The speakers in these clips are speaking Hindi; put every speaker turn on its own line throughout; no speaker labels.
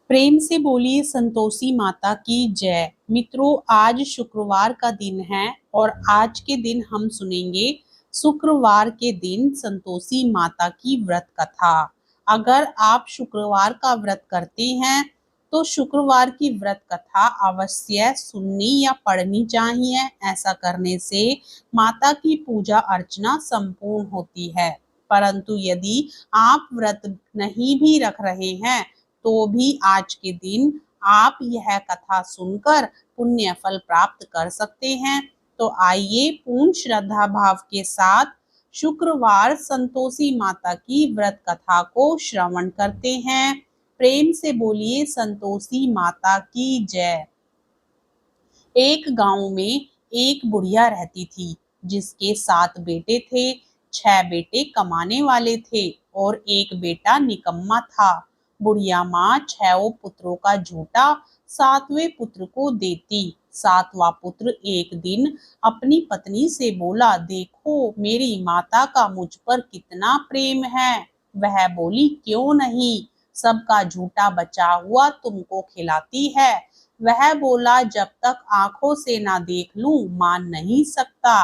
प्रेम से बोलिए संतोषी माता की जय। मित्रों, आज शुक्रवार का दिन है और आज के दिन हम सुनेंगे शुक्रवार के दिन संतोषी माता की व्रत कथा। अगर आप शुक्रवार का व्रत करते हैं तो शुक्रवार की व्रत कथा अवश्य सुननी या पढ़नी चाहिए। ऐसा करने से माता की पूजा अर्चना संपूर्ण होती है। परंतु यदि आप व्रत नहीं भी रख रहे हैं तो भी आज के दिन आप यह कथा सुनकर पुण्य फल प्राप्त कर सकते हैं। तो आइए पूर्ण श्रद्धा भाव के साथ शुक्रवार संतोषी माता की व्रत कथा को श्रवण करते हैं। प्रेम से बोलिए संतोषी माता की जय। एक गांव में एक बुढ़िया रहती थी जिसके 7 बेटे थे। 6 बेटे कमाने वाले थे और एक बेटा निकम्मा था। बुढ़िया माँ 6 पुत्रों का झूठा 7वें पुत्र को देती। 7वां पुत्र एक दिन अपनी पत्नी से बोला, देखो मेरी माता का मुझ पर कितना प्रेम है। वह बोली, क्यों नहीं, सबका झूठा बचा हुआ तुमको खिलाती है। वह बोला, जब तक आंखों से ना देख लूं मान नहीं सकता।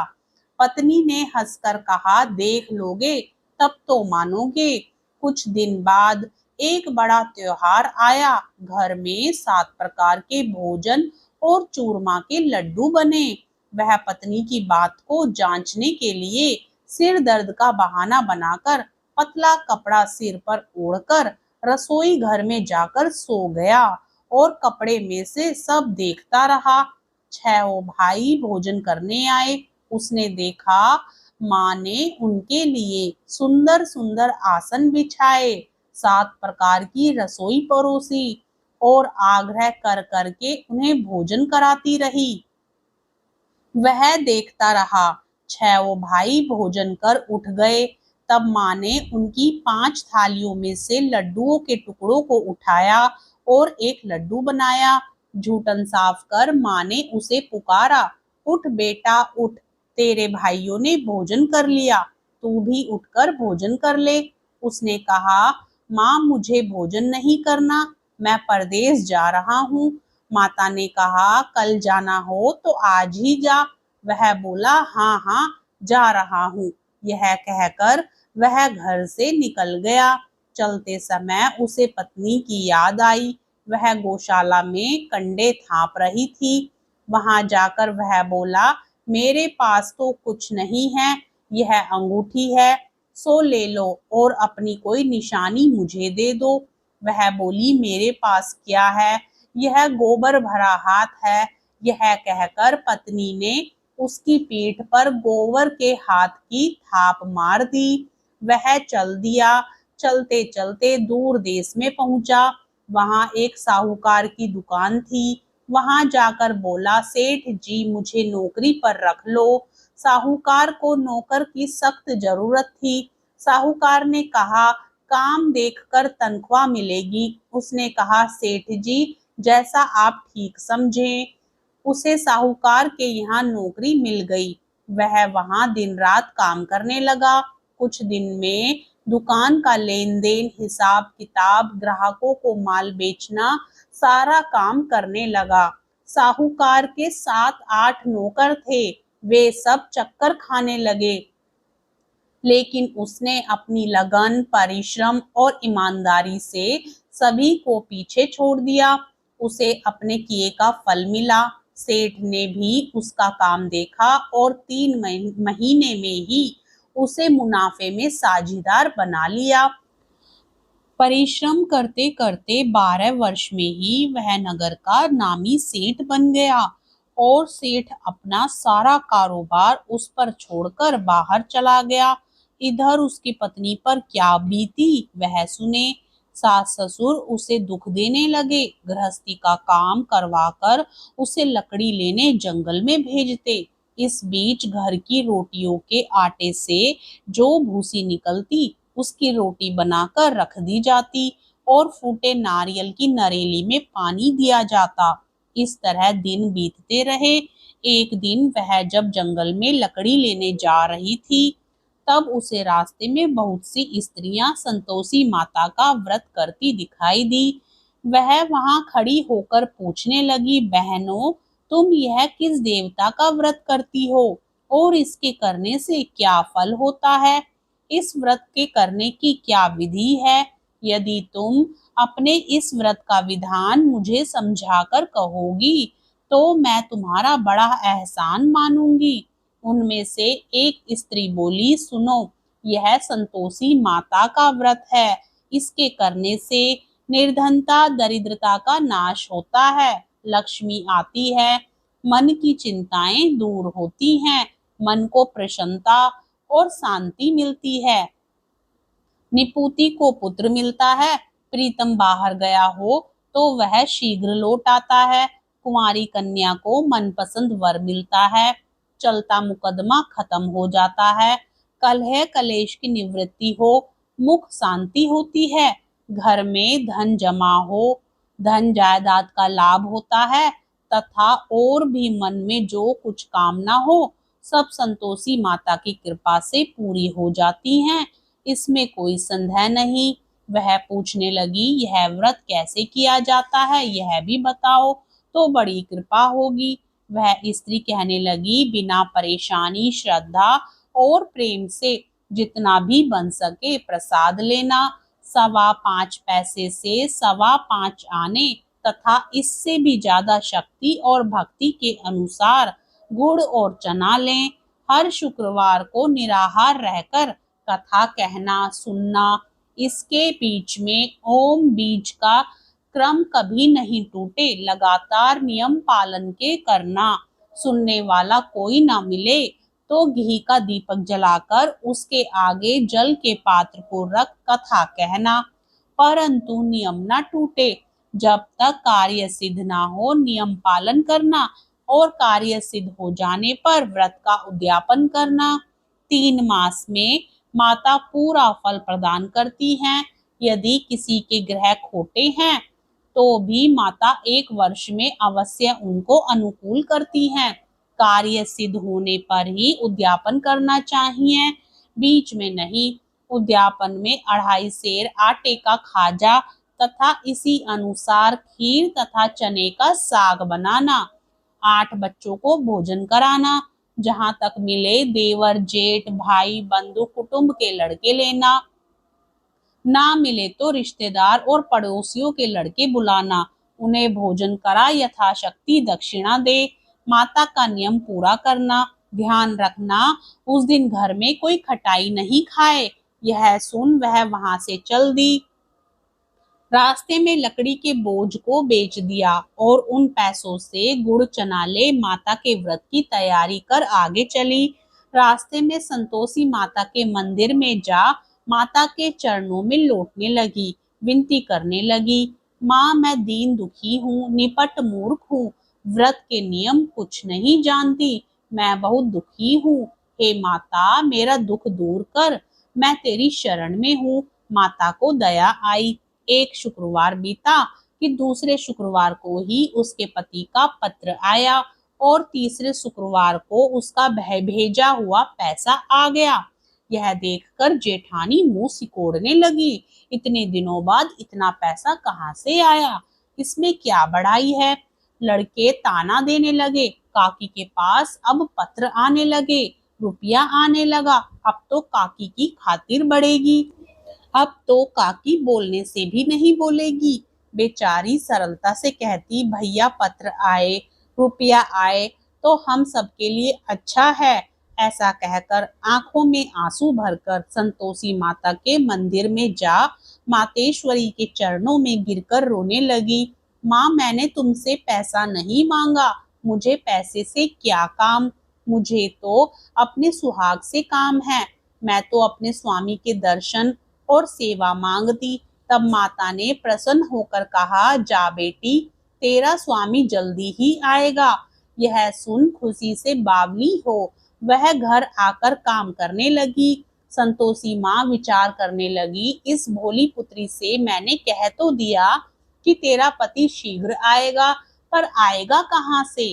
पत्नी ने हंसकर कहा, देख लोगे तब तो मानोगे। कुछ दिन बाद एक बड़ा त्योहार आया। घर में 7 प्रकार के भोजन और चूरमा के लड्डू बने। वह पत्नी की बात को जांचने के लिए सिर दर्द का बहाना बनाकर पतला कपड़ा सिर पर ओढ़कर रसोई घर में जाकर सो गया और कपड़े में से सब देखता रहा। 6 भाई भोजन करने आए। उसने देखा माँ ने उनके लिए सुंदर सुंदर आसन बिछाए, 7 प्रकार की रसोई परोसी और आग्रह कर करके उन्हें भोजन कराती रही। वह देखता रहा। 6 भाई भोजन कर उठ गए। तब माँ ने उनकी 5 थालियों में से लड्डुओं के टुकड़ों को उठाया और एक लड्डू बनाया। जूठन साफ कर माँ ने उसे पुकारा, उठ बेटा उठ, तेरे भाइयों ने भोजन कर लिया, तू भी उठकर भोजन कर ले। उसने कहा, माँ मुझे भोजन नहीं करना, मैं परदेश जा रहा हूँ। माता ने कहा, कल जाना हो तो आज ही जा। वह बोला, हाँ हाँ जा रहा हूँ। यह कहकर वह घर से निकल गया। चलते समय उसे पत्नी की याद आई। वह गौशाला में कंडे थाप रही थी। वहां जाकर वह बोला, मेरे पास तो कुछ नहीं है, यह अंगूठी है, सो ले लो और अपनी कोई निशानी मुझे दे दो। वह बोली, मेरे पास क्या है, यह गोबर भरा हाथ है। यह कहकर पत्नी ने उसकी पीठ पर गोबर के हाथ की थाप मार दी। वह चल दिया। चलते चलते दूर देश में पहुंचा। वहां एक साहूकार की दुकान थी। वहां जाकर बोला, सेठ जी मुझे नौकरी पर रख लो। साहूकार को नौकर की सख्त जरूरत थी। साहूकार ने कहा, काम देखकर तनख्वाह मिलेगी। उसने कहा, सेठ जी जैसा आप ठीक समझें। उसे साहूकार के यहाँ नौकरी मिल गई। वह वहां दिन रात काम करने लगा। कुछ दिन में दुकान का लेन देन, हिसाब किताब, ग्राहकों को माल बेचना, सारा काम करने लगा। साहूकार के 7-8 नौकर थे। वे सब चक्कर खाने लगे। लेकिन उसने अपनी लगन, परिश्रम और ईमानदारी से सभी को पीछे छोड़ दिया। उसे अपने किए का फल मिला। सेठ ने भी उसका काम देखा और 3 महीने में ही उसे मुनाफे में साझीदार बना लिया। परिश्रम करते करते 12 वर्ष में ही वह नगर का नामी सेठ बन गया और सेठ अपना सारा कारोबार उस पर छोड़कर बाहर चला गया। इधर उसकी पत्नी पर क्या बीती वह सुने। सास ससुर उसे दुख देने लगे। गृहस्थी का काम करवाकर उसे लकड़ी लेने जंगल में भेजते। इस बीच घर की रोटियों के आटे से जो भूसी निकलती उसकी रोटी बनाकर रख दी जाती और फूटे नारियल की नरेली में पानी दिया जाता। इस तरह दिन बीतते रहे। एक दिन वह जब जंगल में लकड़ी लेने जा रही थी तब उसे रास्ते में बहुत सी स्त्रियां संतोषी माता का व्रत करती दिखाई दी। वह वहां खड़ी होकर पूछने लगी, बहनों, तुम यह किस देवता का व्रत करती हो और इसके करने से क्या फल होता है? इस व्रत के करने की क्या विधि है? यदि तुम अपने इस व्रत का विधान मुझे समझाकर कहोगी तो मैं तुम्हारा बड़ा एहसान मानूंगी। उनमें से एक स्त्री बोली, सुनो, यह संतोषी माता का व्रत है। इसके करने से निर्धनता दरिद्रता का नाश होता है, लक्ष्मी आती है, मन की चिंताएं दूर होती हैं, मन को प्रसन्नता और शांति मिलती है। निपुति को पुत्र मिलता है, प्रीतम बाहर गया हो तो वह शीघ्र लौट आता है, कुंवारी कन्या को मनपसंद वर मिलता है, चलता मुकदमा खत्म हो जाता है, कलह कलेश की निवृत्ति हो, मुख शांति होती है, घर में धन जमा हो, धन जायदाद का लाभ होता है तथा और भी मन में जो कुछ कामना हो सब संतोषी माता की कृपा से पूरी हो जाती हैं। इसमें कोई संदेह नहीं। वह पूछने लगी, यह व्रत कैसे किया जाता है, यह भी बताओ तो बड़ी कृपा होगी। वह स्त्री कहने लगी, बिना परेशानी, श्रद्धा और प्रेम से जितना भी बन सके प्रसाद लेना, 5.25 पैसे से 5.25 आने तथा इससे भी ज्यादा शक्ति और भक्ति के अनुसार गुड़ और चना लें। हर शुक्रवार को निराहार रहकर कथा कहना, सुनना, इसके बीच में ओम बीज का क्रम कभी नहीं टूटे, लगातार नियम पालन के करना। सुनने वाला कोई ना मिले तो घी का दीपक जलाकर उसके आगे जल के पात्र को रख कथा कहना, परंतु नियम ना टूटे। जब तक कार्य सिद्ध ना हो नियम पालन करना और कार्य सिद्ध हो जाने पर व्रत का उद्यापन करना। 3 मास में माता पूरा फल प्रदान करती हैं। यदि किसी के ग्रह खोटे हैं तो भी माता 1 वर्ष में अवश्य उनको अनुकूल करती हैं। कार्य सिद्ध होने पर ही उद्यापन करना चाहिए, बीच में नहीं। उद्यापन में 2.5 सेर आटे का खाजा तथा इसी अनुसार खीर तथा चने का साग बनाना, 8 बच्चों को भोजन कराना, जहां तक मिले देवर जेठ भाई बंधु कुटुंब के लड़के लेना, ना मिले तो रिश्तेदार और पड़ोसियों के लड़के बुलाना, उन्हें भोजन करा यथाशक्ति दक्षिणा दे। माता का नियम पूरा करना, ध्यान रखना उस दिन घर में कोई खटाई नहीं खाए। यह सुन वह वहां से चल दी। रास्ते में लकड़ी के बोझ को बेच दिया और उन पैसों से गुड़ चना ले माता के व्रत की तैयारी कर आगे चली। रास्ते में संतोषी माता के मंदिर में जा माता के चरणों में लौटने लगी, विनती करने लगी, माँ मैं दीन दुखी हूँ, निपट मूर्ख हूँ, व्रत के नियम कुछ नहीं जानती, मैं बहुत दुखी हूँ, हे माता मेरा दुख दूर कर, मैं तेरी शरण में हूँ। माता को दया आई। एक शुक्रवार बीता कि दूसरे शुक्रवार को ही उसके पति का पत्र आया और तीसरे शुक्रवार को उसका भेजा हुआ पैसा आ गया। यह देखकर जेठानी मुंह सिकोड़ने लगी, इतने दिनों बाद इतना पैसा कहाँ से आया, इसमें क्या बड़ाई है। लड़के ताना देने लगे, काकी के पास अब पत्र आने लगे, रुपया आने लगा, अब तो काकी की खातिर बढ़ेगी, अब तो काकी बोलने से भी नहीं बोलेगी। बेचारी सरलता से कहती, भैया पत्र आए, रुपया आए तो हम सबके लिए अच्छा है। ऐसा कहकर आंखों में आंसू भरकर संतोषी माता के मंदिर में जा मातेश्वरी के चरणों में गिरकर रोने लगी। माँ मैंने तुमसे पैसा नहीं मांगा, मुझे पैसे से क्या काम, मुझे तो अपने सुहाग से काम है, मैं तो अपने स्वामी के दर्शन और सेवा मांगती। तब माता ने प्रसन्न होकर कहा, जा बेटी तेरा स्वामी जल्दी ही आएगा। यह सुन खुशी से बावली हो वह घर आकर काम करने लगी। संतोषी माँ विचार करने लगी, इस भोली पुत्री से मैंने कह तो दिया कि तेरा पति शीघ्र आएगा, पर आएगा कहाँ से,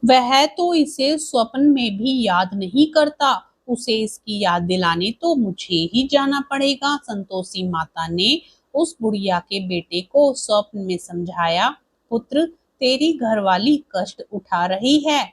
वह तो इसे स्वप्न में भी याद नहीं करता, उसे इसकी याद दिलाने तो मुझे ही जाना पड़ेगा। संतोषी माता ने उस बुढ़िया के बेटे को स्वप्न में समझाया, पुत्र तेरी घरवाली कष्ट उठा रही है।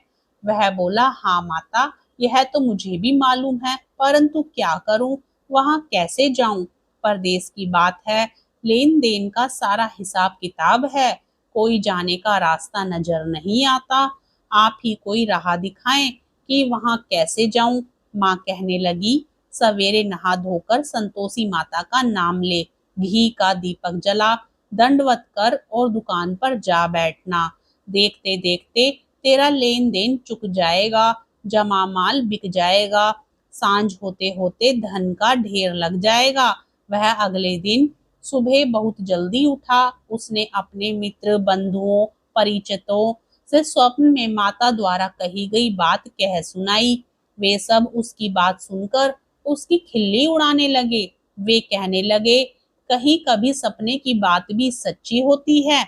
वह बोला, हाँ माता, यह तो मुझे भी मालूम है, परंतु क्या करूं, वहां कैसे जाऊं? परदेश की बात है, लेन देन का सारा हिसाब किताब है, कोई जाने का रास्ता नजर नहीं आता। आप ही कोई राह दिखाएं कि वहां कैसे जाऊं। माँ कहने लगी, सवेरे नहा धोकर संतोषी माता का नाम ले, घी का दीपक जला, दंडवत कर और दुकान पर जा बैठना। देखते देखते तेरा लेन देन चुक जाएगा, जमा माल बिक जाएगा, सांझ होते होते धन का ढेर लग जाएगा। वह अगले दिन सुबह बहुत जल्दी उठा। उसने अपने मित्र बंधुओं परिचितों से स्वप्न में माता द्वारा कही गई बात कह सुनाई। वे सब उसकी बात सुनकर उसकी खिल्ली उड़ाने लगे। वे कहने लगे, कहीं कभी सपने की बात भी सच्ची होती है।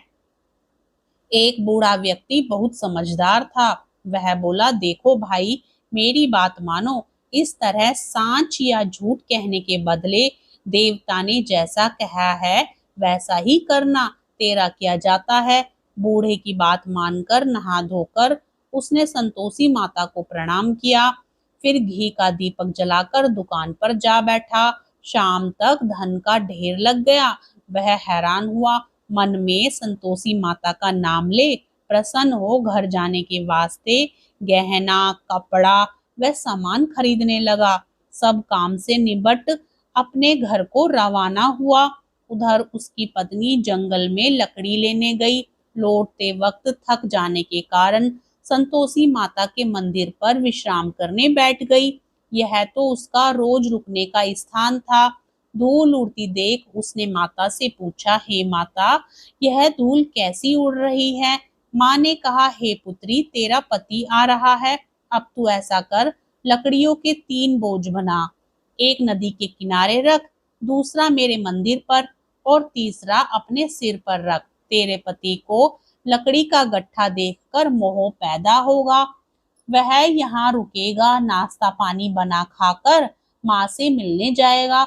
एक बूढ़ा व्यक्ति बहुत समझदार था। वह बोला, देखो भाई, मेरी बात मानो, इस तरह सांच या झूठ कहने के बदले देवता ने जैसा कहा है वैसा ही करना, तेरा क्या जाता है। बूढ़े की बात मानकर नहा धोकर उसने संतोषी माता को प्रणाम किया, फिर घी का दीपक जलाकर दुकान पर जा बैठा। शाम तक धन का ढेर लग गया। वह हैरान हुआ, मन में संतोषी माता का नाम ले प्रसन्न हो घर जाने के वास्ते गहना कपड़ा व सामान खरीदने लगा। सब काम से निबट अपने घर को रवाना हुआ। उधर उसकी पत्नी जंगल में लकड़ी लेने गई। लौटते वक्त थक जाने के कारण संतोषी माता के मंदिर पर विश्राम करने बैठ गई। यह तो उसका रोज रुकने का स्थान था। धूल उड़ती देख उसने माता से पूछा, हे माता, यह धूल कैसी उड़ रही है? माँ ने कहा, हे पुत्री, तेरा पति आ रहा है। अब तू ऐसा कर, लकड़ियों के 3 बोझ बना, एक नदी के किनारे रख, दूसरा मेरे मंदिर पर और तीसरा अपने सिर पर रख। तेरे पति को लकड़ी का गट्ठा देखकर मोह पैदा होगा। वह यहाँ रुकेगा, नाश्ता पानी बना खाकर माँ से मिलने जाएगा।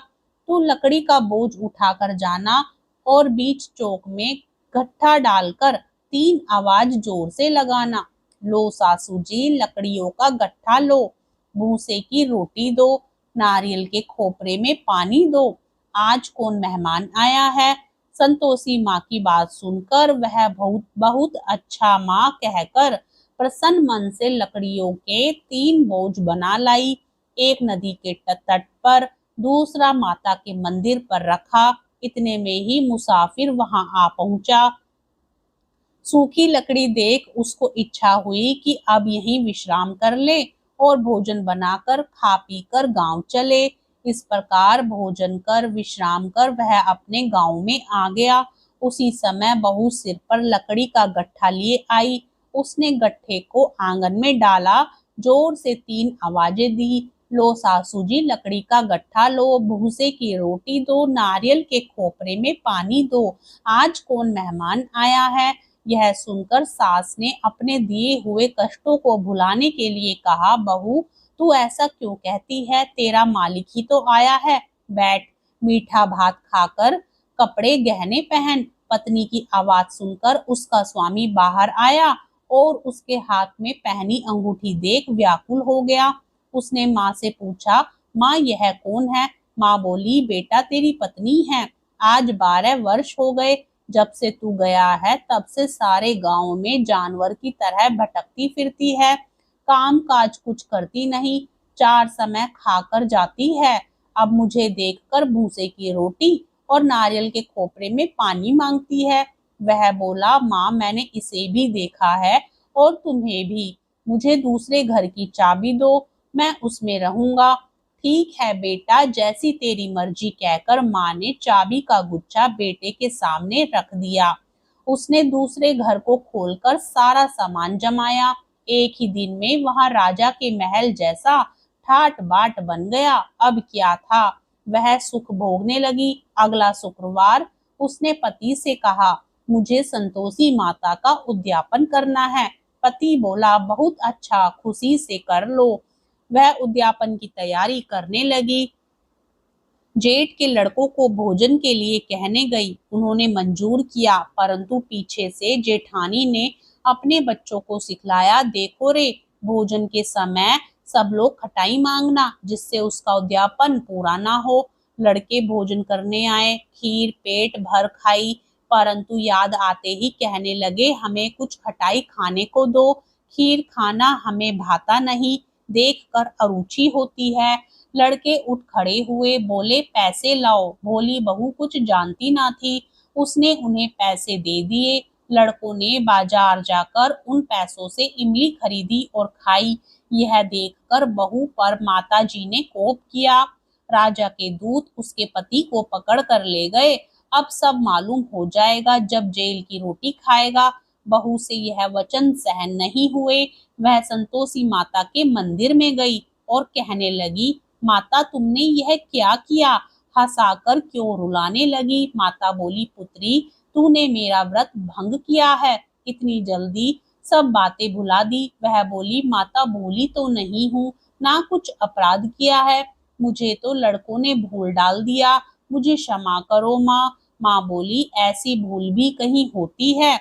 तू लकड़ी का बोझ उठाकर जाना और बीच चौक में गट्ठा डालकर 3 आवाज जोर से लगाना, लो सासू जी लकड़ियों का गट्ठा लो, भूसे की रोटी दो, नारियल के खोपरे में पानी दो, आज कौन मेहमान आया है। संतोषी माँ की बात सुनकर वह बहुत बहुत अच्छा माँ कहकर प्रसन्न मन से लकड़ियों के 3 बोझ बना लाई। एक नदी के तट पर, दूसरा माता के मंदिर पर रखा। इतने में ही मुसाफिर वहां आ पहुंचा। सूखी लकड़ी देख उसको इच्छा हुई कि अब यहीं विश्राम कर ले और भोजन बनाकर खा पी कर गांव चले। इस प्रकार भोजन कर विश्राम कर वह अपने गांव में आ गया। उसी समय बहू सिर पर लकड़ी का गट्ठा लिए आई। उसने गट्ठे को आंगन में डाला, जोर से 3 आवाजें दी, लो सासू जी लकड़ी का गट्ठा लो, भूसे की रोटी दो, नारियल के खोपरे में पानी दो, आज कौन मेहमान आया है। यह सुनकर सास ने अपने दिए हुए कष्टों को भुलाने के लिए कहा, बहू तू ऐसा क्यों कहती है, तेरा मालिक ही तो आया है, बैठ मीठा भात खाकर कपड़े गहने पहन। पत्नी की आवाज सुनकर उसका स्वामी बाहर आया और उसके हाथ में पहनी अंगूठी देख व्याकुल हो गया। उसने माँ से पूछा, माँ यह कौन है? माँ बोली, बेटा तेरी पत्नी है, आज 12 वर्ष हो गए, जब से तू गया है तब से सारे गांव में जानवर की तरह भटकती फिरती है, काम काज कुछ करती नहीं, 4 समय खाकर जाती है, अब मुझे देखकर भूसे की रोटी और नारियल के खोपरे में पानी मांगती है। वह बोला, माँ मैंने इसे भी देखा है और तुम्हें भी, मुझे दूसरे घर की चाबी दो, मैं उसमें रहूंगा। ठीक है बेटा, जैसी तेरी मर्जी कहकर माँ ने चाबी का गुच्छा बेटे के सामने रख दिया। उसने दूसरे घर को खोलकर सारा सामान जमाया। एक ही दिन में वहां राजा के महल जैसा ठाट बाट बन गया। अब क्या था, वह सुख भोगने लगी। अगला शुक्रवार उसने पति से कहा, मुझे संतोषी माता का उद्यापन करना है। पति बोला, बहुत अच्छा, खुशी से कर लो। वह उद्यापन की तैयारी करने लगी। जेठ के लड़कों को भोजन के लिए कहने गई। उन्होंने मंजूर किया, परंतु पीछे से जेठानी ने अपने बच्चों को सिखलाया, देखो रे, भोजन के समय सब लोग खटाई मांगना, जिससे उसका उद्यापन पूरा ना हो। लड़के भोजन करने आए, खीर पेट भर खाई, परंतु याद आते ही कहने लगे, हमें कुछ खटाई खाने को दो, खीर खाना हमें भाता नहीं, देखकर अरुचि होती है। लड़के उठ खड़े हुए, बोले, पैसे लाओ। भोली बहू कुछ जानती ना थी, उसने उन्हें पैसे दे दिए। लड़कों ने बाजार जाकर उन पैसों से इमली खरीदी और खाई। यह देखकर बहू पर माताजी ने कोप किया। राजा के दूत उसके पति को पकड़ कर ले गए। अब सब मालूम हो जाएगा जब जेल की रोटी खाएगा। बहू से यह वचन सहन नहीं हुए। वह संतोषी माता के मंदिर में गई और कहने लगी, माता तुमने यह क्या किया? हंसाकर क्यों रुलाने लगी? माता बोली, पुत्री तूने मेरा व्रत भंग किया है, इतनी जल्दी सब बातें भुला दी। वह बोली, माता भूली तो नहीं हूँ, ना कुछ अपराध किया है, मुझे तो लड़कों ने भूल डाल दिया, मुझे क्षमा करो माँ। माँ बोली, ऐसी भूल भी कहीं होती है?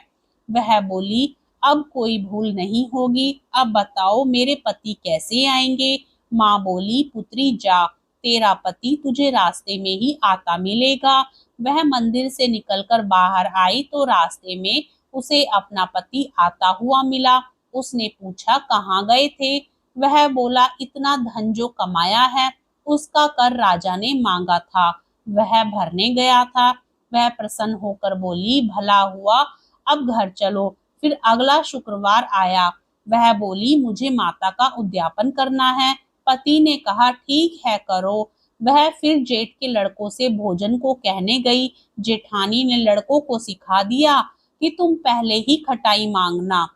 वह बोली, अब कोई भूल नहीं होगी। अब बताओ मेरे पति कैसे आएंगे? माँ बोली, पुत्री जा, तेरा पति तुझे रास्ते में ही आता मिलेगा। वह मंदिर से निकलकर बाहर आई तो रास्ते में उसे अपना पति आता हुआ मिला। उसने पूछा, कहाँ गए थे? वह बोला, इतना धन जो कमाया है उसका कर राजा ने मांगा था, वह भरने गया था। वह प्रसन्न होकर बोली, भला हुआ, अब घर चलो। फिर अगला शुक्रवार आया। वह बोली, मुझे माता का उद्यापन करना है। पति ने कहा, ठीक है करो। वह फिर जेठ के लड़कों से भोजन को कहने गई। जेठानी ने लड़कों को सिखा दिया कि तुम पहले ही खटाई मांगना।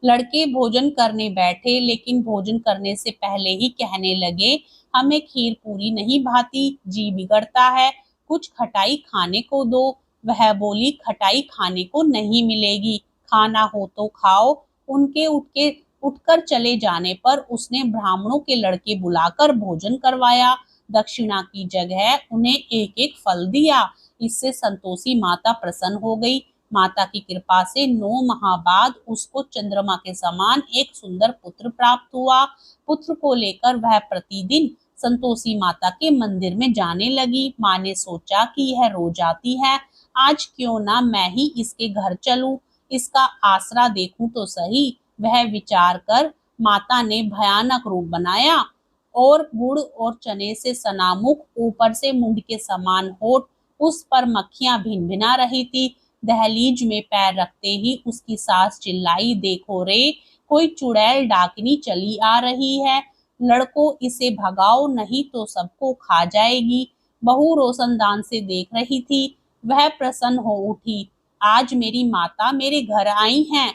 लड़के भोजन करने बैठे, लेकिन भोजन करने से पहले ही कहने लगे, हमें खीर पूरी नहीं भाती, जी बिगड़ता है, कुछ खटाई खाने को दो। वह बोली, खटाई खाने को नहीं मिलेगी, खाना हो तो खाओ। उनके उठकर चले जाने पर उसने ब्राह्मणों के लड़के बुलाकर भोजन करवाया। दक्षिणा की जगह उन्हें एक एक फल दिया। इससे संतोषी माता प्रसन्न हो गई। माता की कृपा से 9 माह बाद उसको चंद्रमा के समान एक सुंदर पुत्र प्राप्त हुआ। पुत्र को लेकर वह प्रतिदिन संतोषी माता के मंदिर में जाने लगी। माँ ने सोचा कि यह रोज आती है, आज क्यों ना मैं ही इसके घर चलूं, इसका आसरा देखूं तो सही। वह विचार कर माता ने भयानक रूप बनाया और गुड़ और चने से सनामुख, ऊपर से मुंड के समान होठ, उस पर मक्खियां भिन भिना रही थी। दहलीज में पैर रखते ही उसकी सास चिल्लाई, देखो रे, कोई चुड़ैल डाकिनी चली आ रही है, लड़को इसे भगाओ नहीं तो सबको खा जाएगी। बहू रोशनदान से देख रही थी। वह प्रसन्न हो उठी, आज मेरी माता मेरे घर आई हैं।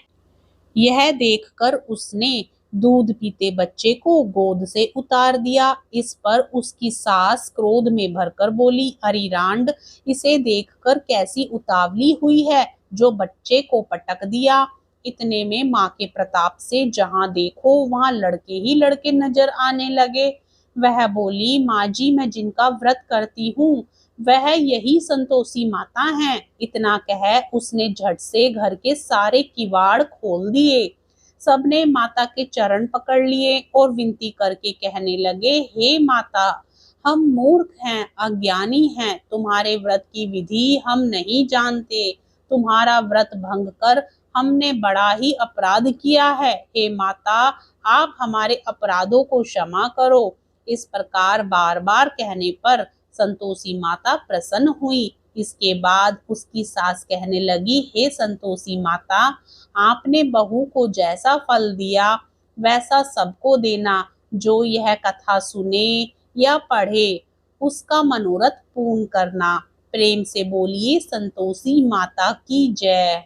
यह देखकर उसने दूध पीते बच्चे को गोद से उतार दिया। इस पर उसकी सास क्रोध में भरकर बोली, अरे रांड, इसे देखकर कैसी उतावली हुई है जो बच्चे को पटक दिया। इतने में माँ के प्रताप से जहां देखो वहां लड़के ही लड़के नजर आने लगे। वह बोली, माँ जी, मैं जिनका व्रत करती हूँ वह यही संतोषी माता हैं। इतना कह उसने झट से घर के सारे किवाड़ खोल दिए। सबने माता के चरण पकड़ लिए और विनती करके कहने लगे, हे माता, हम मूर्ख हैं, अज्ञानी हैं, तुम्हारे व्रत की विधि हम नहीं जानते, तुम्हारा व्रत भंग कर हमने बड़ा ही अपराध किया है। हे माता, आप हमारे अपराधों को क्षमा करो। इस प्रकार बार बार कहने पर संतोषी माता प्रसन्न हुई। इसके बाद उसकी सास कहने लगी, हे संतोषी माता, आपने बहू को जैसा फल दिया वैसा सबको देना, जो यह कथा सुने या पढ़े उसका मनोरथ पूर्ण करना। प्रेम से बोलिए संतोषी माता की जय।